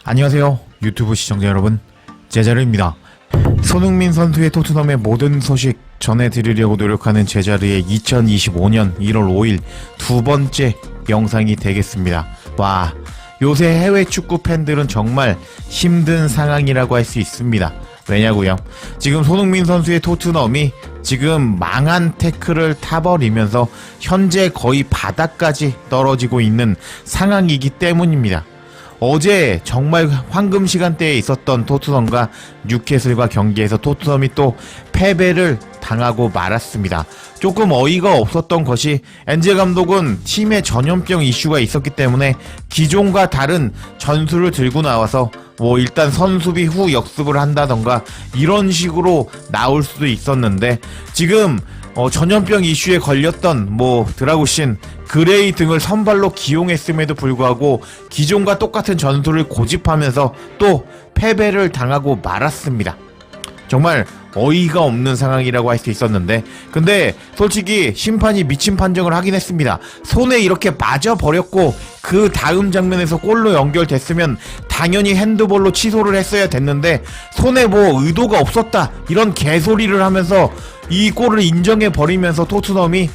안녕하세요 유튜브 시청자 여러분, 제자르입니다. 손흥민 선수의 토트넘의 모든 소식 전해드리려고 노력하는 제자르의 2025년 1월 5일 두 번째 영상이 되겠습니다. 와, 요새 해외 축구 팬들은 정말 힘든 상황이라고 할 수 있습니다. 왜냐고요? 지금 손흥민 선수의 토트넘이 지금 망한 태클을 타버리면서 현재 거의 바닥까지 떨어지고 있는 상황이기 때문입니다. 어제 정말 황금 시간대에 있었던 토트넘과 뉴캐슬과 경기에서 토트넘이 또 패배를 당하고 말았습니다. 조금 어이가 없었던 것이 엔제 감독은 팀에 전염병 이슈가 있었기 때문에 기존과 다른 전술을 들고 나와서 일단 선수비 후 역습을 한다던가 이런 식으로 나올 수도 있었는데, 지금 전염병 이슈에 걸렸던 드라구신, 그레이 등을 선발로 기용했음에도 불구하고 기존과 똑같은 전술을 고집하면서 또 패배를 당하고 말았습니다. 정말 어이가 없는 상황이라고 할 수 있었는데, 근데 솔직히 심판이 미친 판정을 하긴 했습니다. 손에 이렇게 맞아버렸고 그 다음 장면에서 골로 연결됐으면 당연히 핸드볼로 취소를 했어야 됐는데, 손에 의도가 없었다 이런 개소리를 하면서 이 골을 인정해버리면서 토트넘이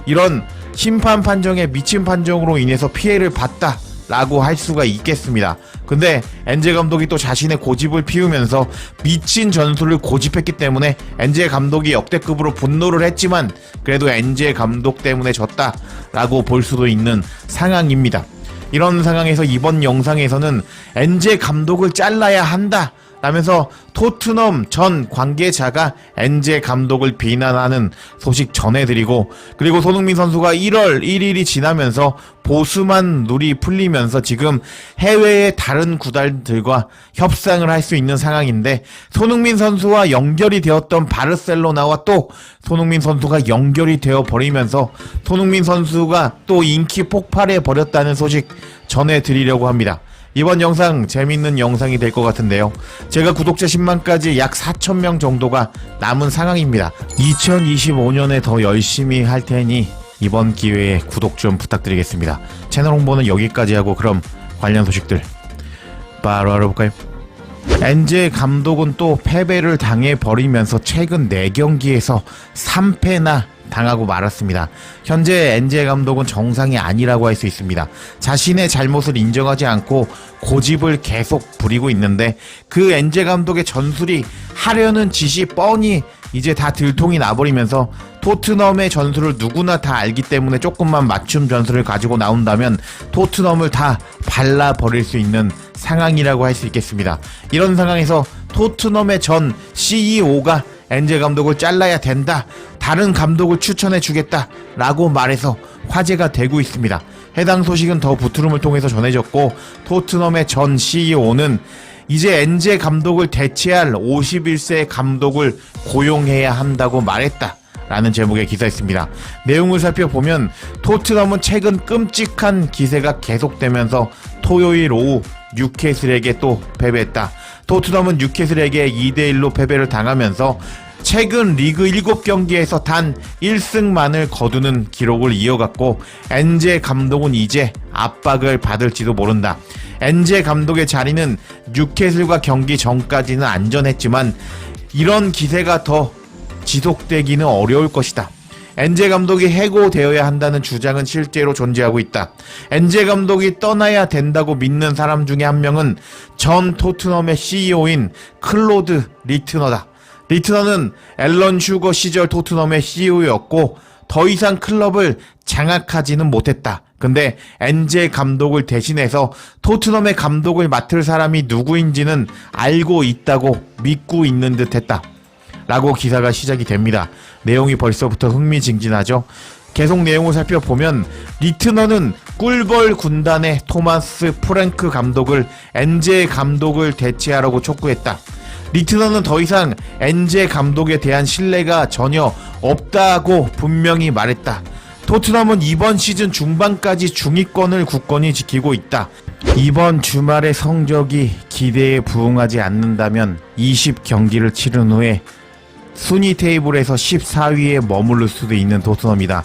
이런 심판 판정에 미친 판정으로 인해서 피해를 봤다 라고 할 수가 있겠습니다. 근데 엔제 감독이 또 자신의 고집을 피우면서 미친 전술을 고집했기 때문에 엔제 감독이 역대급으로 분노를 했지만 그래도 엔제 감독 때문에 졌다 라고 볼 수도 있는 상황입니다. 이런 상황에서 이번 영상에서는 엔제 감독을 잘라야 한다 라면서 토트넘 전 관계자가 엔제 감독을 비난하는 소식 전해드리고, 그리고 손흥민 선수가 1월 1일이 지나면서 보수만 룰이 풀리면서 지금 해외의 다른 구단들과 협상을 할 수 있는 상황인데, 손흥민 선수와 연결이 되었던 바르셀로나와 또 손흥민 선수가 연결이 되어 버리면서 손흥민 선수가 또 인기 폭발해 버렸다는 소식 전해드리려고 합니다. 이번 영상 재밌는 영상이 될 것 같은데요. 제가 구독자 10만까지 약 4,000명 정도가 남은 상황입니다. 2025년에 더 열심히 할 테니 이번 기회에 구독 좀 부탁드리겠습니다. 채널 홍보는 여기까지 하고 그럼 관련 소식들 바로 알아볼까요? 엔제 감독은 또 패배를 당해버리면서 최근 4경기에서 3패나 당하고 말았습니다. 현재 엔제 감독은 정상이 아니라고 할 수 있습니다. 자신의 잘못을 인정하지 않고 고집을 계속 부리고 있는데, 그 엔제 감독의 전술이 하려는 짓이 뻔히 이제 다 들통이 나버리면서 토트넘의 전술을 누구나 다 알기 때문에 조금만 맞춤 전술을 가지고 나온다면 토트넘을 다 발라버릴 수 있는 상황이라고 할 수 있겠습니다. 이런 상황에서 토트넘의 전 CEO가 엔제 감독을 잘라야 된다, 다른 감독을 추천해 주겠다 라고 말해서 화제가 되고 있습니다. 해당 소식은 더 부트룸을 통해서 전해졌고, 토트넘의 전 CEO는 이제 엔제 감독을 대체할 51세 감독을 고용해야 한다고 말했다 라는 제목의 기사였습니다. 내용을 살펴보면 토트넘은 최근 끔찍한 기세가 계속되면서 토요일 오후 뉴캐슬에게 또 패배했다. 토트넘은 뉴캐슬에게 2대1로 패배를 당하면서 최근 리그 7경기에서 단 1승만을 거두는 기록을 이어갔고, 엔제 감독은 이제 압박을 받을지도 모른다. 엔제 감독의 자리는 뉴캐슬과 경기 전까지는 안전했지만 이런 기세가 더 지속되기는 어려울 것이다. 엔제 감독이 해고되어야 한다는 주장은 실제로 존재하고 있다. 엔제 감독이 떠나야 된다고 믿는 사람 중에 한 명은 전 토트넘의 CEO인 클로드 리트너다. 리트너는 앨런 슈거 시절 토트넘의 CEO였고 더 이상 클럽을 장악하지는 못했다. 근데 엔제 감독을 대신해서 토트넘의 감독을 맡을 사람이 누구인지는 알고 있다고 믿고 있는 듯 했다 라고 기사가 시작이 됩니다. 내용이 벌써부터 흥미진진하죠. 계속 내용을 살펴보면 리트너는 꿀벌 군단의 토마스 프랭크 감독을 엔제 감독을 대체하라고 촉구했다. 리트너는 더 이상 엔제 감독에 대한 신뢰가 전혀 없다고 분명히 말했다. 토트넘은 이번 시즌 중반까지 중위권을 굳건히 지키고 있다. 이번 주말의 성적이 기대에 부응하지 않는다면 20경기를 치른 후에 순위 테이블에서 14위에 머무를 수도 있는 토트넘이다.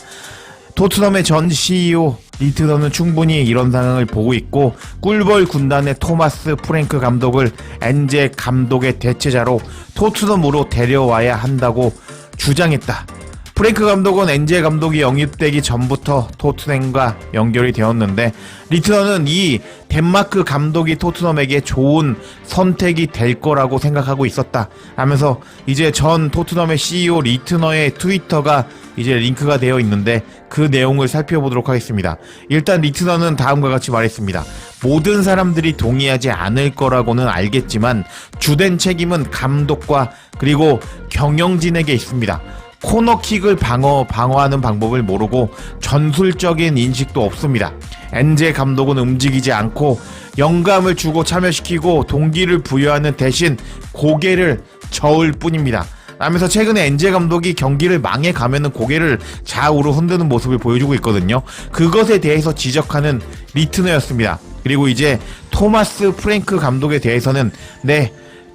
토트넘의 전 CEO 리트너는 충분히 이런 상황을 보고 있고 꿀벌 군단의 토마스 프랭크 감독을 엔제 감독의 대체자로 토트넘으로 데려와야 한다고 주장했다. 프랭크 감독은 엔제 감독이 영입되기 전부터 토트넘과 연결이 되었는데 리트너는 이 덴마크 감독이 토트넘에게 좋은 선택이 될 거라고 생각하고 있었다 하면서 이제 전 토트넘의 CEO 리트너의 트위터가 이제 링크가 되어 있는데 그 내용을 살펴보도록 하겠습니다. 일단 리트너는 다음과 같이 말했습니다. 모든 사람들이 동의하지 않을 거라고는 알겠지만 주된 책임은 감독과 그리고 경영진에게 있습니다. 코너킥을 방어하는 방법을 모르고 전술적인 인식도 없습니다. 엔제 감독은 움직이지 않고 영감을 주고 참여시키고 동기를 부여하는 대신 고개를 저을 뿐입니다. 라면서 최근에 엔제 감독이 경기를 망해가면은 고개를 좌우로 흔드는 모습을 보여주고 있거든요. 그것에 대해서 지적하는 리트너였습니다. 그리고 이제 토마스 프랭크 감독에 대해서는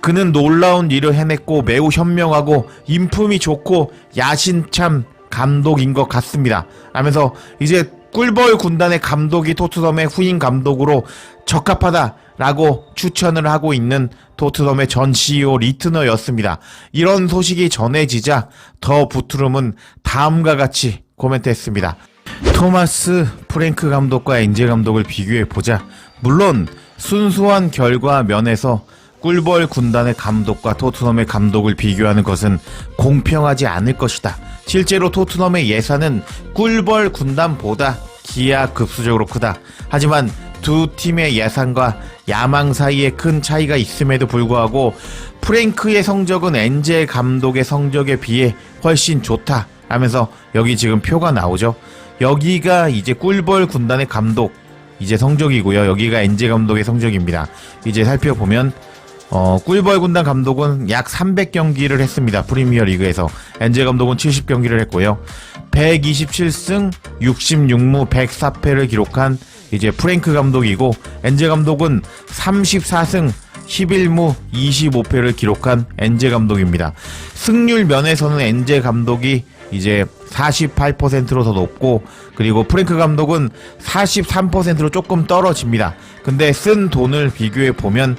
그는 놀라운 일을 해냈고 매우 현명하고 인품이 좋고 야심찬 감독인 것 같습니다. 하면서 이제 꿀벌 군단의 감독이 토트넘의 후임 감독으로 적합하다라고 추천을 하고 있는 토트넘의 전 CEO 리트너였습니다. 이런 소식이 전해지자 더 부트름은 다음과 같이 코멘트했습니다. 토마스 프랭크 감독과 엔제 감독을 비교해보자. 물론 순수한 결과 면에서 꿀벌 군단의 감독과 토트넘의 감독을 비교하는 것은 공평하지 않을 것이다. 실제로 토트넘의 예산은 꿀벌 군단보다 기하급수적으로 크다. 하지만 두 팀의 예산과 야망 사이에 큰 차이가 있음에도 불구하고 프랭크의 성적은 엔제 감독의 성적에 비해 훨씬 좋다 하면서 여기 지금 표가 나오죠. 여기가 이제 꿀벌 군단의 감독 이제 성적이고요. 여기가 엔제 감독의 성적입니다. 이제 살펴보면 꿀벌 군단 감독은 약 300경기를 했습니다. 프리미어 리그에서. 엔제 감독은 70경기를 했고요. 127승 66무 104패를 기록한 이제 프랭크 감독이고 엔제 감독은 34승 11무 25패를 기록한 엔제 감독입니다. 승률 면에서는 엔제 감독이 이제 48%로 더 높고 그리고 프랭크 감독은 43%로 조금 떨어집니다. 근데 쓴 돈을 비교해 보면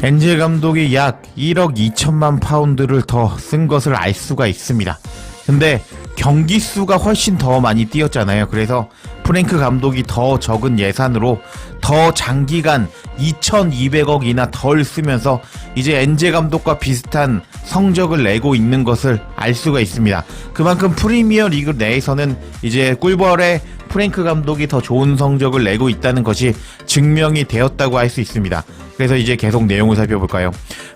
엔제 감독이 약 1억 2천만 파운드를 더 쓴 것을 알 수가 있습니다. 근데 경기 수가 훨씬 더 많이 뛰었잖아요. 그래서 프랭크 감독이 더 적은 예산으로 더 장기간 2,200억이나 덜 쓰면서 이제 엔제 감독과 비슷한 성적을 내고 있는 것을 알 수가 있습니다. 그만큼 프리미어 리그 내에서는 이제 꿀벌의 프랭크 감독이 더 좋은 성적을 내고 있다는 것이 증명이 되었다고 할 수 있습니다. 그래서 이제 계속 내용을 살펴볼까요?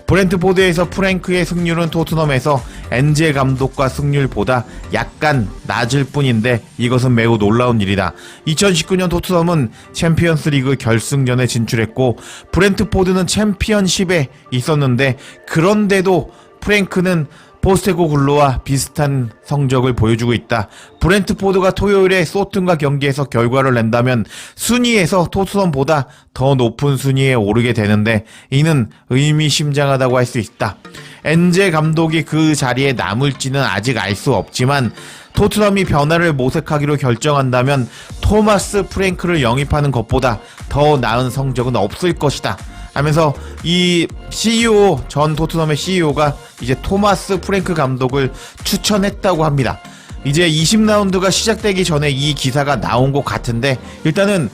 브렌트포드에서 프랭크의 승률은 토트넘에서 엔제 감독과 승률보다 약간 낮을 뿐인데 이것은 매우 놀라운 일이다. 2019년 토트넘은 챔피언스 리그 결승전에 진출했고 브렌트포드는 챔피언십에 있었는데 그런데도 프랭크는 포스테코글루와 비슷한 성적을 보여주고 있다. 브렌트포드가 토요일에 소튼과 경기에서 결과를 낸다면 순위에서 토트넘보다 더 높은 순위에 오르게 되는데 이는 의미심장하다고 할 수 있다. 엔제 감독이 그 자리에 남을지는 아직 알 수 없지만 토트넘이 변화를 모색하기로 결정한다면 토마스 프랭크를 영입하는 것보다 더 나은 성적은 없을 것이다. 하면서 이 CEO, 전 토트넘의 CEO가 이제 토마스 프랭크 감독을 추천했다고 합니다. 이제 20라운드가 시작되기 전에 이 기사가 나온 것 같은데 일단은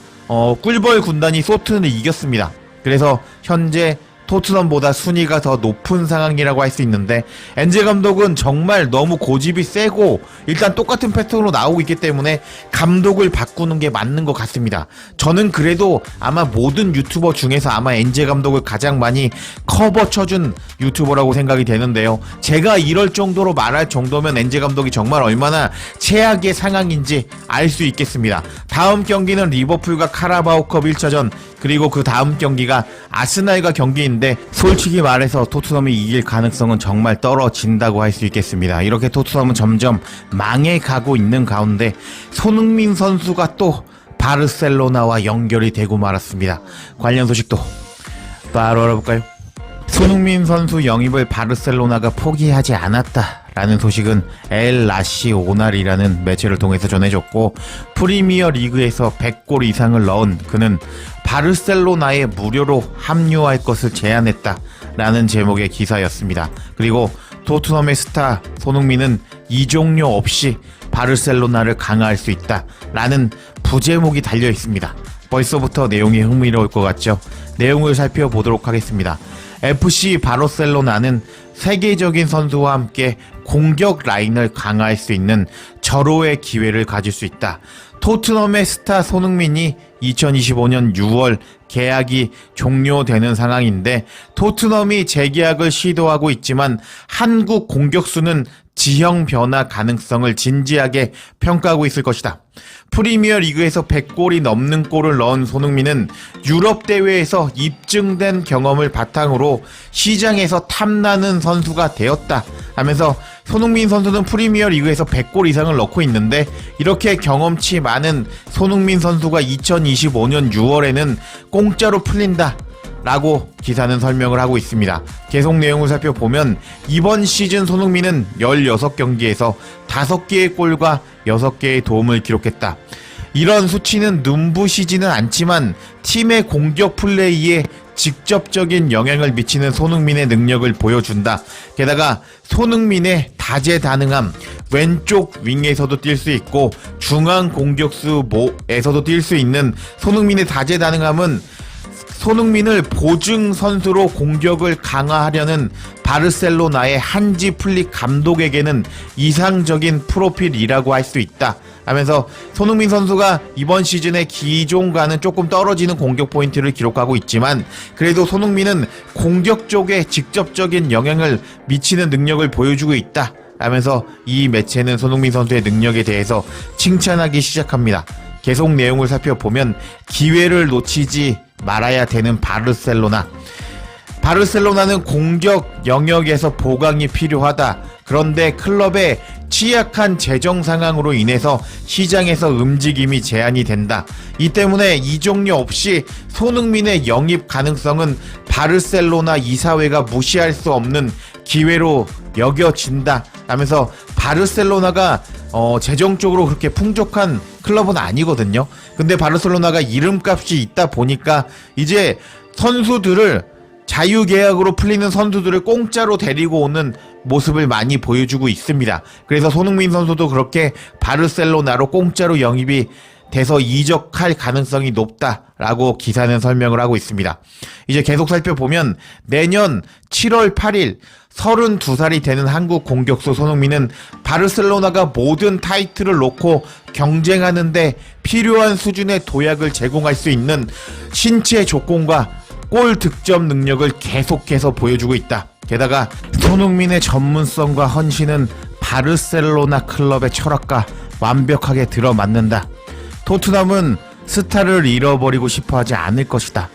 꿀벌 군단이 소튼을 이겼습니다. 그래서 현재 토트넘보다 순위가 더 높은 상황이라고 할 수 있는데 엔제 감독은 정말 너무 고집이 세고 일단 똑같은 패턴으로 나오고 있기 때문에 감독을 바꾸는 게 맞는 것 같습니다. 저는 그래도 아마 모든 유튜버 중에서 아마 엔제 감독을 가장 많이 커버 쳐준 유튜버라고 생각이 되는데요. 제가 이럴 정도로 말할 정도면 엔제 감독이 정말 얼마나 최악의 상황인지 알 수 있겠습니다. 다음 경기는 리버풀과 카라바오컵 1차전 그리고 그 다음 경기가 아스날과 경기인데 솔직히 말해서 토트넘이 이길 가능성은 정말 떨어진다고 할 수 있겠습니다. 이렇게 토트넘은 점점 망해가고 있는 가운데 손흥민 선수가 또 바르셀로나와 연결이 되고 말았습니다. 관련 소식도 바로 알아볼까요? 손흥민 선수 영입을 바르셀로나가 포기하지 않았다라는 소식은 엘 나시오날이라는 매체를 통해서 전해졌고, 프리미어 리그에서 100골 이상을 넣은 그는 바르셀로나에 무료로 합류할 것을 제안했다라는 제목의 기사였습니다. 그리고 토트넘의 스타 손흥민은 이적료 없이 바르셀로나를 강화할 수 있다라는 부제목이 달려 있습니다. 벌써부터 내용이 흥미로울 것 같죠? 내용을 살펴보도록 하겠습니다. FC 바르셀로나는 세계적인 선수와 함께 공격 라인을 강화할 수 있는 절호의 기회를 가질 수 있다. 토트넘의 스타 손흥민이 2025년 6월 계약이 종료되는 상황인데, 토트넘이 재계약을 시도하고 있지만 한국 공격수는 지형 변화 가능성을 진지하게 평가하고 있을 것이다. 프리미어 리그에서 100골이 넘는 골을 넣은 손흥민은 유럽 대회에서 입증된 경험을 바탕으로 시장에서 탐나는 선수가 되었다 하면서, 손흥민 선수는 프리미어 리그에서 100골 이상을 넣고 있는데, 이렇게 경험치 많은 손흥민 선수가 2025년 6월에는 공짜로 풀린다 라고 기사는 설명을 하고 있습니다. 계속 내용을 살펴보면 이번 시즌 손흥민은 16경기에서 5개의 골과 6개의 도움을 기록했다. 이런 수치는 눈부시지는 않지만 팀의 공격 플레이에 직접적인 영향을 미치는 손흥민의 능력을 보여준다. 게다가 손흥민의 다재다능함, 왼쪽 윙에서도 뛸 수 있고 중앙 공격수에서도 뛸 수 있는 손흥민의 다재다능함은 손흥민을 보증 선수로 공격을 강화하려는 바르셀로나의 한지 플릭 감독에게는 이상적인 프로필이라고 할 수 있다 하면서, 손흥민 선수가 이번 시즌에 기존과는 조금 떨어지는 공격 포인트를 기록하고 있지만 그래도 손흥민은 공격 쪽에 직접적인 영향을 미치는 능력을 보여주고 있다 하면서 이 매체는 손흥민 선수의 능력에 대해서 칭찬하기 시작합니다. 계속 내용을 살펴보면 기회를 놓치지 말아야 되는 바르셀로나는 공격 영역에서 보강이 필요하다. 그런데 클럽의 취약한 재정 상황으로 인해서 시장에서 움직임이 제한이 된다. 이 때문에 이적료 없이 손흥민의 영입 가능성은 바르셀로나 이사회가 무시할 수 없는 기회로 여겨진다 하면서, 바르셀로나가 재정적으로 그렇게 풍족한 클럽은 아니거든요. 근데 바르셀로나가 이름값이 있다 보니까 이제 선수들을, 자유계약으로 풀리는 선수들을 공짜로 데리고 오는 모습을 많이 보여주고 있습니다. 그래서 손흥민 선수도 그렇게 바르셀로나로 공짜로 영입이 돼서 이적할 가능성이 높다라고 기사는 설명을 하고 있습니다. 이제 계속 살펴보면 내년 7월 8일 32살이 되는 한국 공격수 손흥민은 바르셀로나가 모든 타이틀을 놓고 경쟁하는데 필요한 수준의 도약을 제공할 수 있는 신체 조건과 골 득점 능력을 계속해서 보여주고 있다. 게다가 손흥민의 전문성과 헌신은 바르셀로나 클럽의 철학과 완벽하게 들어맞는다. 토트넘은 스타를 잃어버리고 싶어하지 않을 것이다.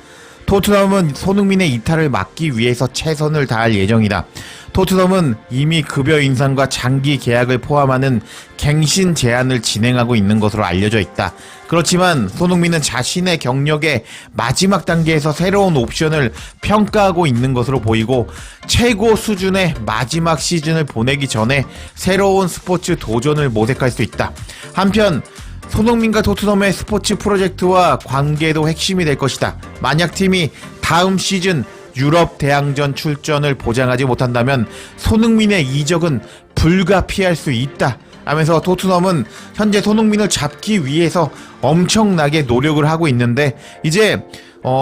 토트넘은 손흥민의 이탈을 막기 위해서 최선을 다할 예정이다. 토트넘은 이미 급여 인상과 장기 계약을 포함하는 갱신 제안을 진행하고 있는 것으로 알려져 있다. 그렇지만 손흥민은 자신의 경력의 마지막 단계에서 새로운 옵션을 평가하고 있는 것으로 보이고, 최고 수준의 마지막 시즌을 보내기 전에 새로운 스포츠 도전을 모색할 수 있다. 한편 손흥민과 토트넘의 스포츠 프로젝트와 관계도 핵심이 될 것이다. 만약 팀이 다음 시즌 유럽 대항전 출전을 보장하지 못한다면 손흥민의 이적은 불가피할 수 있다 하면서, 토트넘은 현재 손흥민을 잡기 위해서 엄청나게 노력을 하고 있는데, 이제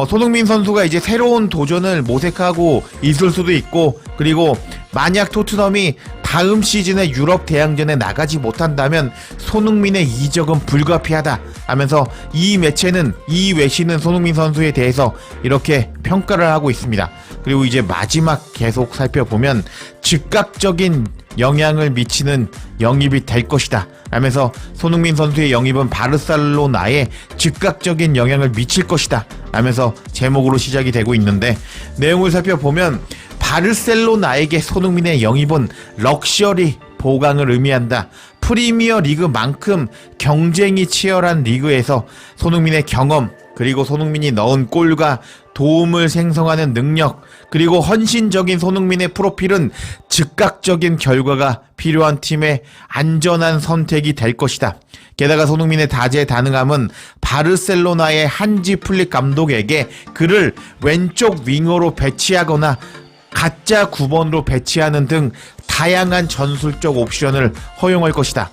손흥민 선수가 이제 새로운 도전을 모색하고 있을 수도 있고, 그리고 만약 토트넘이 다음 시즌에 유럽 대항전에 나가지 못한다면 손흥민의 이적은 불가피하다 하면서, 이 매체는, 이 외신은 손흥민 선수에 대해서 이렇게 평가를 하고 있습니다. 그리고 이제 마지막 계속 살펴보면 즉각적인 영향을 미치는 영입이 될 것이다 하면서, 손흥민 선수의 영입은 바르셀로나에 즉각적인 영향을 미칠 것이다 하면서 제목으로 시작이 되고 있는데, 내용을 살펴보면 바르셀로나에게 손흥민의 영입은 럭셔리 보강을 의미한다. 프리미어 리그만큼 경쟁이 치열한 리그에서 손흥민의 경험, 그리고 손흥민이 넣은 골과 도움을 생성하는 능력, 그리고 헌신적인 손흥민의 프로필은 즉각적인 결과가 필요한 팀의 안전한 선택이 될 것이다. 게다가 손흥민의 다재다능함은 바르셀로나의 한지 플릭 감독에게 그를 왼쪽 윙어로 배치하거나 가짜 9번으로 배치하는 등 다양한 전술적 옵션을 허용할 것이다.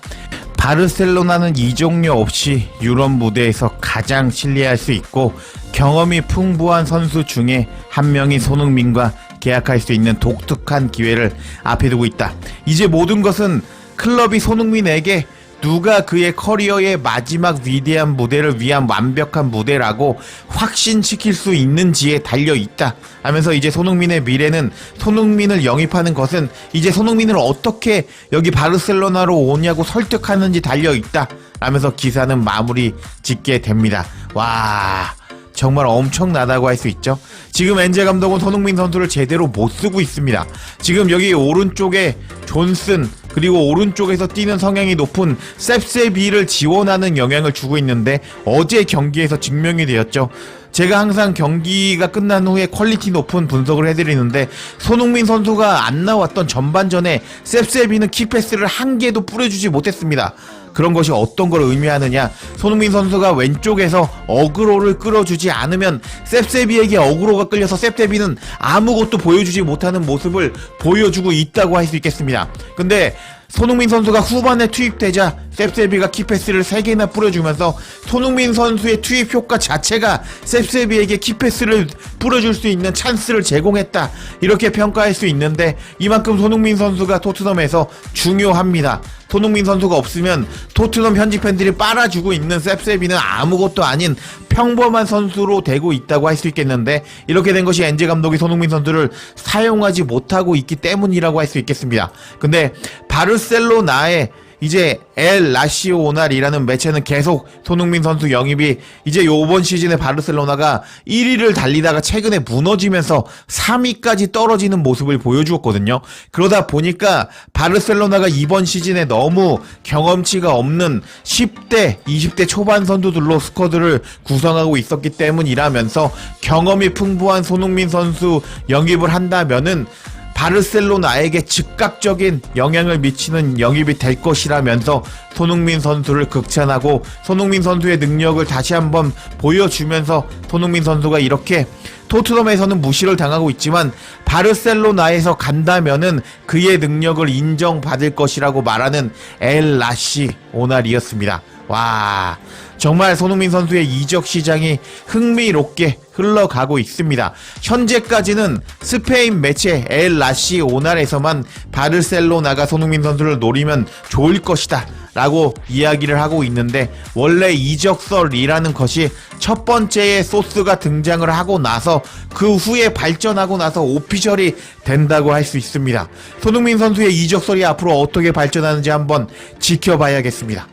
바르셀로나는 이적료 없이 유럽 무대에서 가장 신뢰할 수 있고 경험이 풍부한 선수 중에 한 명이 손흥민과 계약할 수 있는 독특한 기회를 앞에 두고 있다. 이제 모든 것은 클럽이 손흥민에게 누가 그의 커리어의 마지막 위대한 무대를 위한 완벽한 무대라고 확신시킬 수 있는지에 달려있다 하면서 이제 손흥민의 미래는, 손흥민을 영입하는 것은 이제 손흥민을 어떻게 여기 바르셀로나로 오냐고 설득하는지 달려있다 하면서 기사는 마무리 짓게 됩니다. 와, 정말 엄청나다고 할 수 있죠. 지금 엔제 감독은 손흥민 선수를 제대로 못 쓰고 있습니다. 지금 여기 오른쪽에 존슨, 그리고 오른쪽에서 뛰는 성향이 높은 셉세비를 지원하는 영향을 주고 있는데 어제 경기에서 증명이 되었죠. 제가 항상 경기가 끝난 후에 퀄리티 높은 분석을 해드리는데 손흥민 선수가 안 나왔던 전반전에 셉세비는 키패스를 한 개도 뿌려주지 못했습니다. 그런 것이 어떤 걸 의미하느냐, 손흥민 선수가 왼쪽에서 어그로를 끌어주지 않으면 셉세비에게 어그로가 끌려서 셉세비는 아무것도 보여주지 못하는 모습을 보여주고 있다고 할 수 있겠습니다. 근데 손흥민 선수가 후반에 투입되자 셉세비가 키패스를 3개나 뿌려주면서 손흥민 선수의 투입 효과 자체가 셉세비에게 키패스를 뿌려줄 수 있는 찬스를 제공했다, 이렇게 평가할 수 있는데 이만큼 손흥민 선수가 토트넘에서 중요합니다. 손흥민 선수가 없으면 토트넘 현지 팬들이 빨아주고 있는 셉세비는 아무것도 아닌 평범한 선수로 되고 있다고 할 수 있겠는데 이렇게 된 것이 엔제 감독이 손흥민 선수를 사용하지 못하고 있기 때문이라고 할 수 있겠습니다. 근데 바르셀로나의 이제 엘 나시오날이라는 매체는 계속 손흥민 선수 영입이 이제 요번 시즌에 바르셀로나가 1위를 달리다가 최근에 무너지면서 3위까지 떨어지는 모습을 보여주었거든요. 그러다 보니까 바르셀로나가 이번 시즌에 너무 경험치가 없는 10대, 20대 초반 선수들로 스쿼드를 구성하고 있었기 때문이라면서 경험이 풍부한 손흥민 선수 영입을 한다면은 바르셀로나에게 즉각적인 영향을 미치는 영입이 될 것이라면서 손흥민 선수를 극찬하고 손흥민 선수의 능력을 다시 한번 보여주면서 손흥민 선수가 이렇게 토트넘에서는 무시를 당하고 있지만 바르셀로나에서 간다면은 그의 능력을 인정받을 것이라고 말하는 엘 나시오날이었습니다. 와, 정말 손흥민 선수의 이적 시장이 흥미롭게 흘러가고 있습니다. 현재까지는 스페인 매체 엘 나시오날에서만 바르셀로나가 손흥민 선수를 노리면 좋을 것이다 라고 이야기를 하고 있는데 원래 이적설이라는 것이 첫 번째의 소스가 등장을 하고 나서 그 후에 발전하고 나서 오피셜이 된다고 할 수 있습니다. 손흥민 선수의 이적설이 앞으로 어떻게 발전하는지 한번 지켜봐야겠습니다.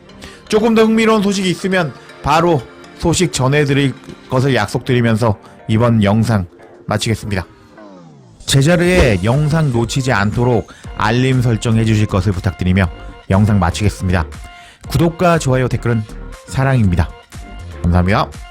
조금 더 흥미로운 소식이 있으면 바로 소식 전해드릴 것을 약속드리면서 이번 영상 마치겠습니다. 제자리에 영상 놓치지 않도록 알림 설정해 주실 것을 부탁드리며 영상 마치겠습니다. 구독과 좋아요, 댓글은 사랑입니다. 감사합니다.